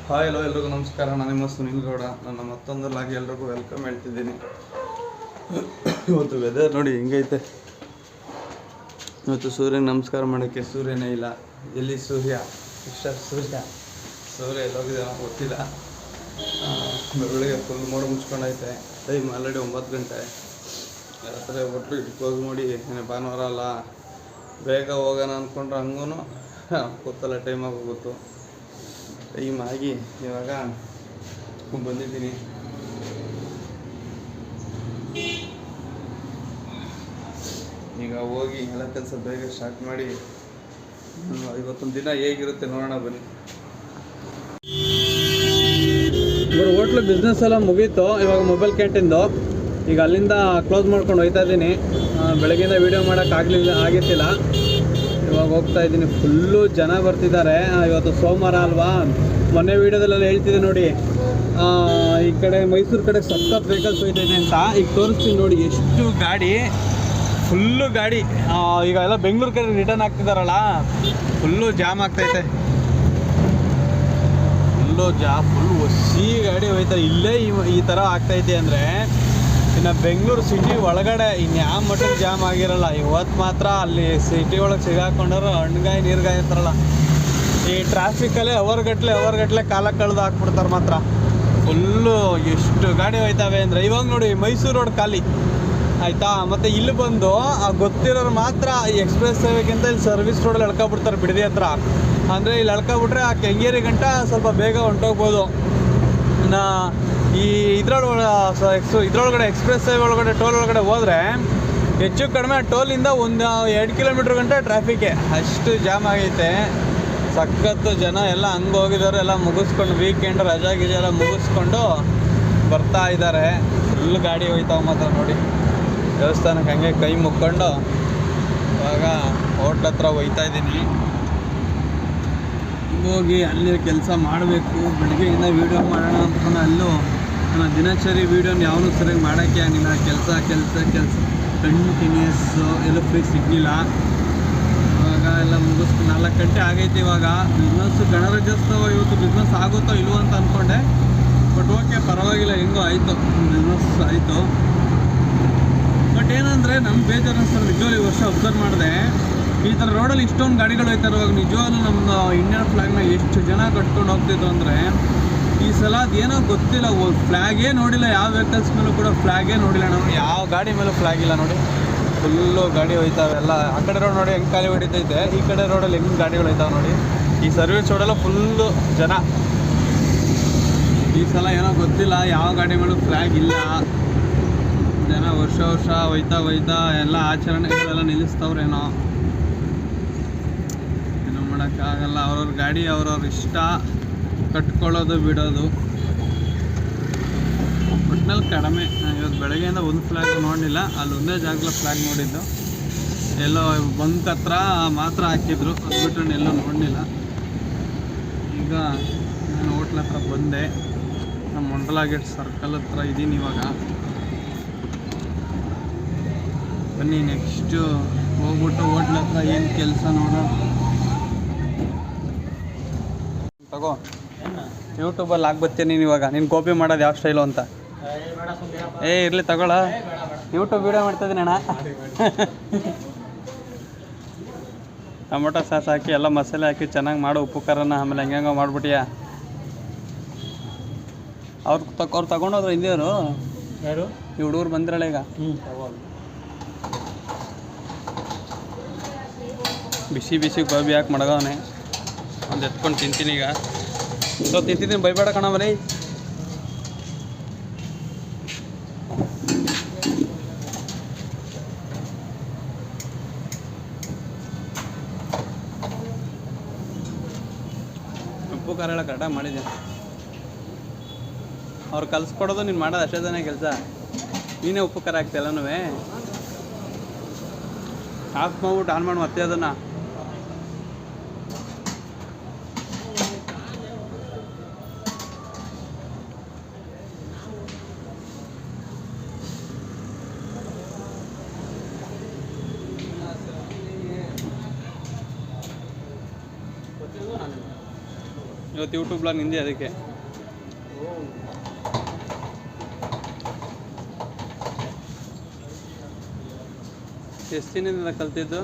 Hi hello ಎಲ್ರಿಗೂ ನಮಸ್ಕಾರ. ನಾನು ನಿಮ್ಮ ಸುನಿಲ್ ಗೌಡ. ನನ್ನ ಮತ್ತೊಂದು ಲಾಗಿ ಎಲ್ರಿಗೂ ವೆಲ್ಕಮ್ ಹೇಳ್ತಿದ್ದೀನಿ. ಇವತ್ತು ವೆದರ್ ನೋಡಿ ಹೆಂಗೈತೆ. ಇವತ್ತು ಸೂರ್ಯನ ನಮಸ್ಕಾರ ಮಾಡೋಕ್ಕೆ ಸೂರ್ಯನೇ ಇಲ್ಲ. ಎಲ್ಲಿ ಸೂರ್ಯ? ಸೂರ್ಯ ಎಲ್ಲೋಗಿದ್ದಾನೋ ಗೊತ್ತಿಲ್ಲ. ಬೆಳಗ್ಗೆ ಫುಲ್ ಮೋಡ ಮುಚ್ಕೊಂಡೈತೆ. ಟೈಮ್ ಆಲ್ರೆಡಿ 9 ಗಂಟೆ. ರಾತ್ರಿ ಒಟ್ಟು ಕ್ಲೋಸ್ ಮಾಡಿ ಭಾನುವಾರ ಅಲ್ಲ ಬೇಗ ಹೋಗೋಣ ಅಂದ್ಕೊಂಡ್ರೆ ಹಂಗೂ ಗೊತ್ತಲ್ಲ ಟೈಮ್ ಆಗೋಗುತ್ತು. ಟೈಮ್ ಆಗಿ ಇವಾಗ ಬಂದಿದ್ದೀನಿ. ಈಗ ಹೋಗಿ ಎಲ್ಲ ಕೆಲಸ ಬೇಗ ಸ್ಟಾರ್ಟ್ ಮಾಡಿ ಇವತ್ತೊಂದು ದಿನ ಹೇಗಿರುತ್ತೆ ನೋಡೋಣ ಬನ್ನಿ. ಇವರು ಹೋಟ್ಲು ಬಿಸ್ನೆಸ್ ಎಲ್ಲ ಮುಗೀತು. ಇವಾಗ ಮೊಬೈಲ್ ಕ್ಯಾಂಟೀನ್ದು ಈಗ ಅಲ್ಲಿಂದ ಕ್ಲೋಸ್ ಮಾಡ್ಕೊಂಡು ಹೋಗ್ತಾ ಇದ್ದೀನಿ. ಬೆಳಗ್ಗೆಯಿಂದ ವೀಡಿಯೋ ಆಗಿತ್ತಿಲ್ಲ. ಇವಾಗ ಹೋಗ್ತಾ ಇದ್ದೀನಿ. ಫುಲ್ಲು ಜನ ಬರ್ತಿದ್ದಾರೆ. ಇವತ್ತು ಸೋಮವಾರ ಅಲ್ವಾ. ಮೊನ್ನೆ ವೀಡಿಯೋದಲ್ಲೆಲ್ಲ ಹೇಳ್ತಿದ್ದೆ ನೋಡಿ, ಈ ಕಡೆ ಮೈಸೂರು ಕಡೆ ಸಖತ್ ವೆಹಿಕಲ್ಸ್ ಹೋಯ್ತೈತೆ ಅಂತ. ಈಗ ತೋರಿಸ್ತೀನಿ ನೋಡಿ ಎಷ್ಟು ಗಾಡಿ, ಫುಲ್ಲು ಗಾಡಿ. ಈಗ ಎಲ್ಲ ಬೆಂಗಳೂರು ಕಡೆ ರಿಟರ್ನ್ ಆಗ್ತಿದ್ದಾರಲ್ಲ, ಫುಲ್ಲು ಜಾಮ್ ಆಗ್ತೈತೆ. ಫುಲ್ ಹೊಸಿ ಗಾಡಿ ಹೋಯ್ತಾರೆ. ಇಲ್ಲೇ ಈ ಥರ ಆಗ್ತೈತೆ ಅಂದರೆ ಇನ್ನು ಬೆಂಗಳೂರು ಸಿಟಿ ಒಳಗಡೆ ಇನ್ಯಾವ ಮಟ್ಟಿಗೆ ಜಾಮ್ ಆಗಿರಲ್ಲ. ಇವತ್ತು ಮಾತ್ರ ಅಲ್ಲಿ ಸಿಟಿ ಒಳಗೆ ಸಿಗಾಕೊಂಡವ್ರು ಹಣ್ಣುಗಾಯಿ ನೀರುಗಾಯಿ ಅಂತಾರಲ್ಲ, ಈ ಟ್ರಾಫಿಕಲ್ಲೇ ಅವರ್ಗಟ್ಲೆ ಕಾಲ ಕಳೆದು ಹಾಕ್ಬಿಡ್ತಾರೆ. ಮಾತ್ರ ಫುಲ್ಲು ಎಷ್ಟು ಗಾಡಿ ಹೋಯ್ತವೆ ಅಂದರೆ ಇವಾಗ ನೋಡಿ ಮೈಸೂರು ರೋಡ್ ಖಾಲಿ ಆಯಿತಾ. ಮತ್ತು ಇಲ್ಲಿ ಬಂದು ಗೊತ್ತಿರೋರು ಮಾತ್ರ ಈ ಎಕ್ಸ್ಪ್ರೆಸ್ ಸೇವೆಗಿಂತ ಇಲ್ಲಿ ಸರ್ವಿಸ್ ರೋಡಲ್ಲಿ ಎಳ್ಕೊಬಿಡ್ತಾರೆ ಬಿಡದಿ ಹತ್ರ. ಅಂದರೆ ಇಲ್ಲಿ ಎಳ್ಕೊಬಿಟ್ರೆ ಆ ಕೆಂಗೇರಿ ಗಂಟ ಸ್ವಲ್ಪ ಬೇಗ ಹೊಂಟೋಗ್ಬೋದು. ಇನ್ನು ಈ ಇದ್ರೊಳಗಡೆ ಎಕ್ಸ್ಪ್ರೆಸ್ ಹೈವೇ ಒಳಗಡೆ ಟೋಲ್ ಒಳಗಡೆ ಹೋದರೆ ಹೆಚ್ಚು ಕಡಿಮೆ ಟೋಲಿಂದ ಒಂದು 2 ಕಿಲೋಮೀಟ್ರ್ ಗಂಟೆ ಟ್ರಾಫಿಕ್ಕೆ, ಅಷ್ಟು ಜಾಮ್ ಆಗೈತೆ. ಸಖತ್ತು ಜನ ಎಲ್ಲ ಹಂಗೆ ಹೋಗಿದ್ದಾರೆ. ಎಲ್ಲ ಮುಗಿಸ್ಕೊಂಡು ವೀಕೆಂಡ್ ರಜಾ ಗಿಜೆ ಎಲ್ಲ ಮುಗಿಸ್ಕೊಂಡು ಬರ್ತಾ ಇದ್ದಾರೆ. ಫುಲ್ ಗಾಡಿ ಹೋಯ್ತಾವೆ ಮಾತ್ರ ನೋಡಿ. ದೇವಸ್ಥಾನಕ್ಕೆ ಹಂಗೆ ಕೈ ಮುಕ್ಕೊಂಡು ಇವಾಗ ಹೋಟ್ಲ್ ಹತ್ರ ಹೋಯ್ತಾ ಇದ್ದೀನಿ. ಹೋಗಿ ಅಲ್ಲಿ ಕೆಲಸ ಮಾಡಬೇಕು. ಬೆಳಗ್ಗೆಯಿಂದ ವೀಡಿಯೋ ಮಾಡೋಣ ಅಂದ್ಕೊಂಡು ಅಲ್ಲೂ ನನ್ನ ದಿನಚರಿ ವೀಡಿಯೋನ ಯಾವನೂ ಸರಿಯಾಗಿ ಮಾಡೋಕ್ಕೆ ಆಗಿಲ್ಲ. ಕೆಲಸ ಕಂಟಿನ್ಯೂಸ್ಸು ಎಲ್ಲೂ ಫ್ರೀ ಸಿಗಲಿಲ್ಲ. ಇವಾಗ ಎಲ್ಲ ಮುಗಿಸ್ಕೊಂಡು 4 ಗಂಟೆ ಆಗೈತೆ. ಇವಾಗ ಬಿಸ್ನೆಸ್ಸು ಗಣರಾಜ್ಯೋತ್ಸವ ಇವತ್ತು ಬಿಸ್ನೆಸ್ ಆಗುತ್ತೋ ಇಲ್ವೋ ಅಂತ ಅಂದ್ಕೊಂಡೆ. ಬಟ್ ಓಕೆ, ಪರವಾಗಿಲ್ಲ, ಹೆಂಗೋ ಆಯಿತು, ಬಿಸ್ನೆಸ್ ಆಯಿತು. ಬಟ್ ಏನಂದರೆ ನಮ್ಮ ಬೇಜಾರು ಅನಿಸ್ತಾರೆ ನಿಜವಾಗ್ಲೂ. ಈ ವರ್ಷ ಅಬ್ಸರ್ವ್ ಮಾಡಿದೆ, ಈ ಥರ ರೋಡಲ್ಲಿ ಇಷ್ಟೊಂದು ಗಾಡಿಗಳು ಹೋಯ್ತಾರೆ. ಇವಾಗ ನಿಜವಾಗ್ಲೂ ನಮ್ಮ ಇಂಡಿಯನ್ ಫ್ಲಾಗ್ನ ಎಷ್ಟು ಜನ ಕಟ್ಕೊಂಡು ಹೋಗ್ತಿದ್ರು ಅಂದರೆ ಈ ಸಲ ಅದೇನೋ ಗೊತ್ತಿಲ್ಲ, ಫ್ಲ್ಯಾಗೇ ನೋಡಿಲ್ಲ. ಯಾವ ವೆಹಿಕಲ್ಸ್ ಮೇಲೂ ಕೂಡ ಫ್ಲ್ಯಾಗೇ ನೋಡಿಲ್ಲ ನಾವು. ಯಾವ ಗಾಡಿ ಮೇಲೂ ಫ್ಲ್ಯಾಗ್ ಇಲ್ಲ ನೋಡಿ. ಫುಲ್ಲು ಗಾಡಿ ಹೋಯ್ತಾವೆ ಎಲ್ಲ. ಆ ಕಡೆ ರೋಡ್ ನೋಡಿ ಹೆಂಗೆ ಖಾಲಿ ಹೊಡಿತೈತೆ, ಈ ಕಡೆ ರೋಡಲ್ಲಿ ಹೆಂಗೆ ಗಾಡಿಗಳು ಹೋಯ್ತಾವೆ ನೋಡಿ. ಈ ಸರ್ವಿಸ್ ರೋಡೆಲ್ಲ ಫುಲ್ಲು ಜನ. ಈ ಸಲ ಏನೋ ಗೊತ್ತಿಲ್ಲ, ಯಾವ ಗಾಡಿ ಮೇಲೂ ಫ್ಲ್ಯಾಗ್ ಇಲ್ಲ. ಜನ ವರ್ಷ ಹೋಯ್ತಾ ಎಲ್ಲ ಆಚರಣೆಗಳೆಲ್ಲ ನಿಲ್ಲಿಸ್ತವ್ರೇನೋ. ಏನು ಮಾಡೋಕ್ಕಾಗಲ್ಲ. ಅವ್ರವ್ರ ಗಾಡಿ ಅವ್ರವ್ರ ಇಷ್ಟ, ಕಟ್ಕೊಳ್ಳೋದು ಬಿಡೋದು. ಒಟ್ಟಿನಲ್ಲಿ ಕಡಿಮೆ. ಇವತ್ತು ಬೆಳಗ್ಗೆಯಿಂದ ಒಂದು ಫ್ಲ್ಯಾಗ್ ನೋಡಲಿಲ್ಲ. ಅಲ್ಲಿ ಒಂದೇ ಜಾಗದಲ್ಲಿ ಫ್ಲ್ಯಾಗ್ ನೋಡಿದ್ದು. ಎಲ್ಲೋ ಬಂಕ್ ಹತ್ರ ಮಾತ್ರ ಹಾಕಿದ್ರು, ಅದು ಬಿಟ್ಟು ಎಲ್ಲೋ ನೋಡಲಿಲ್ಲ. ಈಗ ನಾನು ಹೋಟ್ಲ್ ಹತ್ರ ಬಂದೆ. ನಮ್ಮ ಮಂಡಲ ಗೇಟ್ ಸರ್ಕಲ್ ಹತ್ರ ಇದ್ದೀನಿ ಇವಾಗ. ಬನ್ನಿ ನೆಕ್ಸ್ಟು ಹೋಗ್ಬಿಟ್ಟು ಹೋಟ್ಲ್ ಹತ್ರ ಏನು ಕೆಲಸ ನೋಡೋಣ. ತಗೋ, ಯೂಟ್ಯೂಬಲ್ಲಿ ಹಾಕ್ಬರ್ತೀನಿ ನೀನು. ಇವಾಗ ನೀನು ಕಾಪಿ ಮಾಡೋದು ಯಾವ ಸ್ಟೈಲು ಅಂತ. ಇರಲಿ ತಗೊಳ, ಯೂಟ್ಯೂಬ್ ವೀಡಿಯೋ ಮಾಡ್ತಾಯಿದ್ದೀನಿ ಅಣ್ಣ. ಟೊಮೊಟೊ ಸಾಸ್ ಹಾಕಿ ಎಲ್ಲ ಮಸಾಲೆ ಹಾಕಿ ಚೆನ್ನಾಗಿ ಮಾಡು, ಉಪ್ಪು ಖಾರನ. ಆಮೇಲೆ ಹೆಂಗೋ ಮಾಡ್ಬಿಟ್ಟಿಯಾ. ಅವ್ರು ತಗೊಂಡೋದ್ರು ಹಿಂದಿಯವರು ಯಾರು? ಈ ಹುಡುಗರು ಬಂದಿರಲ್ಲ ಈಗ. ಬಿಸಿ ಗೋಬಿ ಹಾಕಿ ಮಡಗವನೆ. ಒಂದು ಎತ್ಕೊಂಡು ತಿಂತೀನಿ ಈಗ. ತಿಂತಿದ್ದೀನಿ, ಬೈಬೇಡ ಕಣ ಬರೀ. ಉಪ್ಪು ಖಾರ ಎಲ್ಲ ಕರೆಕ್ಟಾಗಿ ಮಾಡಿದ್ದೆ. ಅವ್ರು ಕಲಿಸ್ಕೊಡೋದು ನೀನು ಮಾಡೋದು ಅಷ್ಟೇ ತಾನೇ ಕೆಲಸ. ನೀನೇ ಉಪ್ಪು ಖಾರ ಹಾಕ್ತಿ ಎಲ್ಲನೂ. ಆಫ್ ಮಾಡ್ಬಿಟ್ಟು ಆನ್ ಮಾಡಿ ಮತ್ತೆ ಅದನ್ನು. ಇವತ್ತು ಯೂಟ್ಯೂಬ್ ಬ್ಲಾಗ್ ನಿಂದೆ ಅದಕ್ಕೆ. ಎಷ್ಟು ದಿನದಿಂದ ಕಲ್ತಿದ್ದು?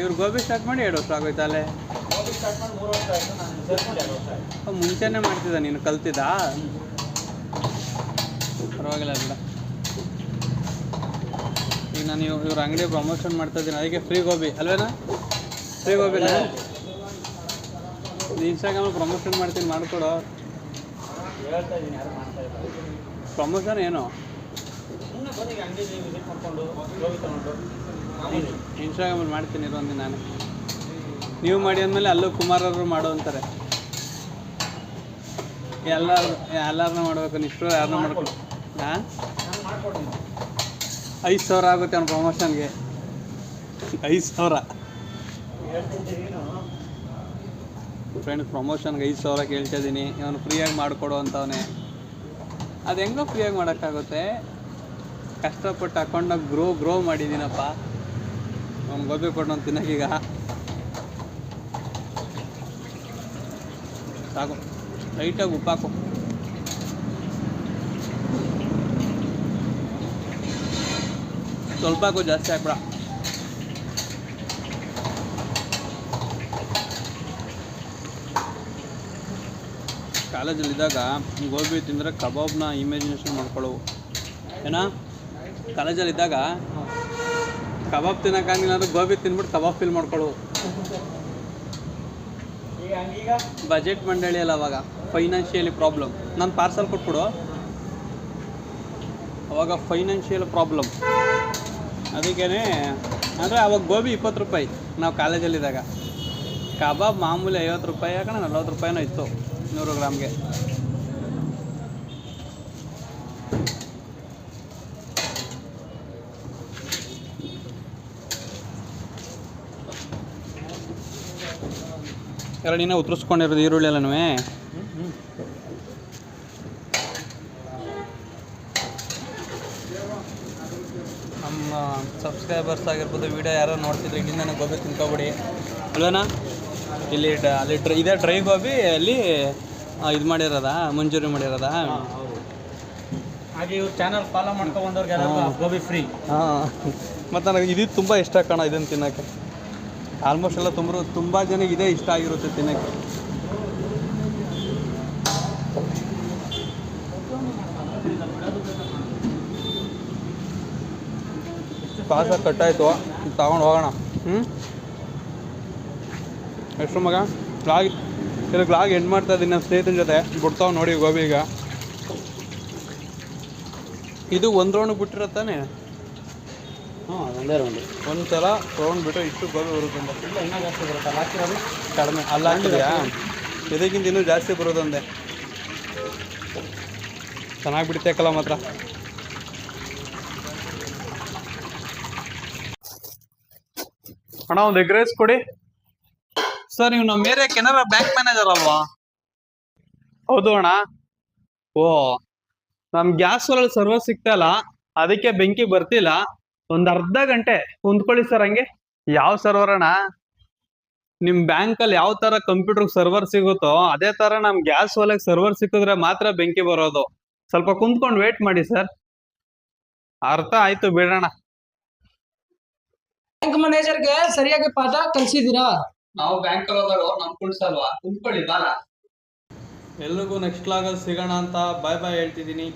ಇವ್ರು ಗೋಬಿ ಸ್ಟಾರ್ಟ್ ಮಾಡಿ 2 ವರ್ಷ ಆಗೋಯ್ತಾ ಅಲ್ಲೇ? ಮುಂಚೆನೇ ಮಾಡ್ತಿದ್ದ ನೀನು ಕಲ್ತಿದ್ದ? ಪರವಾಗಿಲ್ಲ ಬಿಡ. ಈಗ ನಾನು ಇವ್ರ ಅಂಗಡಿ ಪ್ರಮೋಷನ್ ಮಾಡ್ತಾ ಇದ್ದೀನಿ, ಅದಕ್ಕೆ ಫ್ರೀ ಗೋಬಿ ಅಲ್ವೇನಾ? ಫ್ರೀ ಗೋಬಿನ ಇನ್ಸ್ಟಾಗ್ರಾಮಲ್ಲಿ ಪ್ರಮೋಷನ್ ಮಾಡ್ತೀನಿ, ಮಾಡಿಕೊಡು. ಪ್ರಮೋಷನ್ ಏನು? ಇನ್ಸ್ಟಾಗ್ರಾಮಲ್ಲಿ ಮಾಡ್ತೀನಿ ಇರೋಂದು ನಾನು. ನೀವು ಮಾಡಿ ಅಂದಮೇಲೆ ಅಲ್ಲೂ ಕುಮಾರರು ಮಾಡು ಅಂತಾರೆ. ಎಲ್ಲರನ್ನೂ ಮಾಡ್ಬೇಕು, ಇಷ್ಟು ಯಾರನ್ನೂ ಮಾಡ್ಕೊಂಡು. ಹಾಂ, 5,000 ಆಗುತ್ತೆ ಅವ್ನ ಪ್ರಮೋಷನ್ಗೆ. 5,000 ಫ್ರೆಂಡ್ಸ್, ಪ್ರಮೋಷನ್ಗೆ 5,000 ಕೇಳ್ತಾ ಇದ್ದೀನಿ. ಇವನು ಫ್ರೀಯಾಗಿ ಮಾಡಿಕೊಡು ಅಂತವನೇ. ಅದು ಹೆಂಗೋ ಫ್ರೀಯಾಗಿ ಮಾಡೋಕ್ಕಾಗುತ್ತೆ? ಕಷ್ಟಪಟ್ಟು ಅಕೌಂಟಾಗ ಗ್ರೋ ಮಾಡಿದ್ದೀನಪ್ಪ. ಅವ್ನು ಗೋಬಿ ಕೊಟ್ಟು ತಿನ್ನೋಕೀಗ ಸಾಕು. ಲೈಟಾಗಿ ಉಪ್ಪಾಕು. ಸ್ವಲ್ಪ ಹಾಕು, ಜಾಸ್ತಿ ಹಾಕ್ಬೇಡ. ಕಾಲೇಜಲ್ಲಿದ್ದಾಗ ಗೋಬಿ ತಿಂದರೆ ಕಬಾಬ್ನ ಇಮ್ಯಾಜಿನೇಷನ್ ಮಾಡ್ಕೊಳ್ಳೋವು. ಏನಾ? ಕಾಲೇಜಲ್ಲಿದ್ದಾಗ ಕಬಾಬ್ ತಿನ್ನೋಕ್ಕಾಗಿಲ್ಲ ಅಂದ್ರೆ ಗೋಬಿ ತಿಂದ್ಬಿಟ್ಟು ಕಬಾಬ್ ಫೀಲ್ ಮಾಡ್ಕೊಳ್ಳೋವು. ಬಜೆಟ್ ಮಂಡಳಿ ಅಲ್ಲ ಅವಾಗ, ಫೈನಾನ್ಷಿಯಲಿ ಪ್ರಾಬ್ಲಮ್. ನಾನು ಪಾರ್ಸಲ್ ಕೊಟ್ಬಿಡು, ಅವಾಗ ಫೈನಾನ್ಷಿಯಲ್ ಪ್ರಾಬ್ಲಮ್. ಅದಕ್ಕೇ ಅಂದರೆ ಅವಾಗ ಗೋಬಿ 20 ರೂಪಾಯಿ ನಾವು ಕಾಲೇಜಲ್ಲಿದ್ದಾಗ. ಕಬಾಬ್ ಮಾಮೂಲಿ 50 ರೂಪಾಯಿ, ಯಾಕಂದ್ರೆ 40 ರೂಪಾಯಿನೂ ಇತ್ತು 100 ಗ್ರಾಮ್ಗೆ. ಎರಡಿನ ಉತ್ತರಿಸ್ಕೊಂಡಿರೋದು ಈರುಳ್ಳಿ ಎಲ್ಲನೂ. ನಮ್ಮ ಸಬ್ಸ್ಕ್ರೈಬರ್ಸ್ ಆಗಿರ್ಬೋದು, ವೀಡಿಯೋ ಯಾರೋ ನೋಡ್ತಿದ್ರೆ ಇಲ್ಲಿಂದ ನನಗೆ ಗೋಬಿ ತಿನ್ಕೊಬಿಡಿ ಅಲ್ವೇನಾ? ಇಲ್ಲಿ ಇದೇ ಡ್ರೈ ಗೋಬಿ ಅಲ್ಲಿ ಇದು ಮಾಡಿರೋದಾ, ಮಂಜೂರಿ ಮಾಡಿರೋದಾ? ಹಾಗೆ ಇವ್ರು ಚಾನಲ್ ಫಾಲೋ ಮಾಡ್ಕೊಂಡ್ಬಂದವ್ರಿಗೆ ಗೋಬಿ ಫ್ರೀ. ಹಾಂ, ಮತ್ತು ನನಗೆ ಇದು ತುಂಬ ಇಷ್ಟ ಕಣ, ಇದನ್ನು ತಿನ್ನೋಕ್ಕೆ. ಆಲ್ಮೋಸ್ಟ್ ಎಲ್ಲ ತುಂಬ ಜನಕ್ಕೆ ಇದೇ ಇಷ್ಟ ಆಗಿರುತ್ತೆ ತಿನ್ನೋಕ್ಕೆ. ಪಾಸ ಕಟ್ಟಾಯಿತು, ತಗೊಂಡು ಹೋಗೋಣ. ಎಷ್ಟು ಮಗ ಬ್ಲಾಗ್ ಎಂಡ್ ಮಾಡ್ತಾ ಇದ್ದೀನಿ ನನ್ನ ಸ್ನೇಹಿತನ ಜೊತೆ. ಬಿಡ್ತಾವೆ ನೋಡಿ ಗೋಬಿ. ಈಗ ಇದು ಒಂದು ರೌಂಡ್ ಬಿಟ್ಟಿರತ್ತಾನೆ. ಹಾಂ, ಒಂದೇ ರೌಂಡು. ಒಂದು ಸಲ ರೌಂಡ್ ಬಿಟ್ಟರೆ ಇಷ್ಟು ಗೋಬಿ ಬರುತ್ತೆ. ಇಲ್ಲ, ಇನ್ನೂ ಜಾಸ್ತಿ ಬರುತ್ತೆ. ಅಲ್ಲಿ ಹಾಕಿರೋದು ಕಡಿಮೆ ಅಲ್ಲಿ ಹಾಕಿದೆಯಾ? ಇದಕ್ಕಿಂತ ಇನ್ನೂ ಜಾಸ್ತಿ ಬರೋದಂದೆ. ಚೆನ್ನಾಗಿ ಬಿಡ್ತೇಕಲ್ಲ ಮಾತ್ರ. ಅಣ್ಣ, ಒಂದು ಎಗ್ ರೈಸ್ ಕೊಡಿ ಸರ್. ನೀವು ನಮ್ಮ ಏರಿಯಾ ಕೆನರಾ ಬ್ಯಾಂಕ್ ಮ್ಯಾನೇಜರ್ ಅಲ್ವಾ? ಹೌದು ಅಣ್ಣ. ಓ, ನಮ್ಮ ಗ್ಯಾಸ್ ಒಳಗೆ ಸರ್ವರ್ ಸಿಗ್ತಾಯಿಲ್ಲ, ಅದಕ್ಕೆ ಬೆಂಕಿ ಬರ್ತಿಲ್ಲ. ಒಂದು ಅರ್ಧ ಗಂಟೆ ಕುಂತ್ಕೊಳ್ಳಿ ಸರ್. ಹಂಗೆ ಯಾವ ಸರ್ವರ್ ಅಣ್ಣ? ನಿಮ್ಮ ಬ್ಯಾಂಕಲ್ಲಿ ಯಾವ ಥರ ಕಂಪ್ಯೂಟರ್ ಸರ್ವರ್ ಸಿಗುತ್ತೋ ಅದೇ ಥರ ನಮ್ಮ ಗ್ಯಾಸ್ ಒಳಗೆ ಸರ್ವರ್ ಸಿಕ್ಕಿದ್ರೆ ಮಾತ್ರ ಬೆಂಕಿ ಬರೋದು. ಸ್ವಲ್ಪ ಕುಂತ್ಕೊಂಡು ವೇಟ್ ಮಾಡಿ ಸರ್. ಅರ್ಥ ಆಯ್ತು, ಬಿಡೋಣ. ಬ್ಯಾಂಕ್ ಮ್ಯಾನೇಜರ್ಗೆ ಸರಿಯಾಗಿ ಪಾಠ ಕಲಿಸಿದ್ದೀರಾ? ನಾವು ಬ್ಯಾಂಕ್ ಹೋದಾಗ ನಮ್ ಕುಳ್ಸಲ್ವಾ? ಕುಂತ್ಕೊಳ್ಳಿ ಬಾರ. ಎಲ್ರಿಗೂ ನೆಕ್ಸ್ಟ್ ಲಾಗಲ್ಲಿ ಸಿಗೋಣ ಅಂತ ಬಾಯ್ ಹೇಳ್ತಿದ್ದೀನಿ.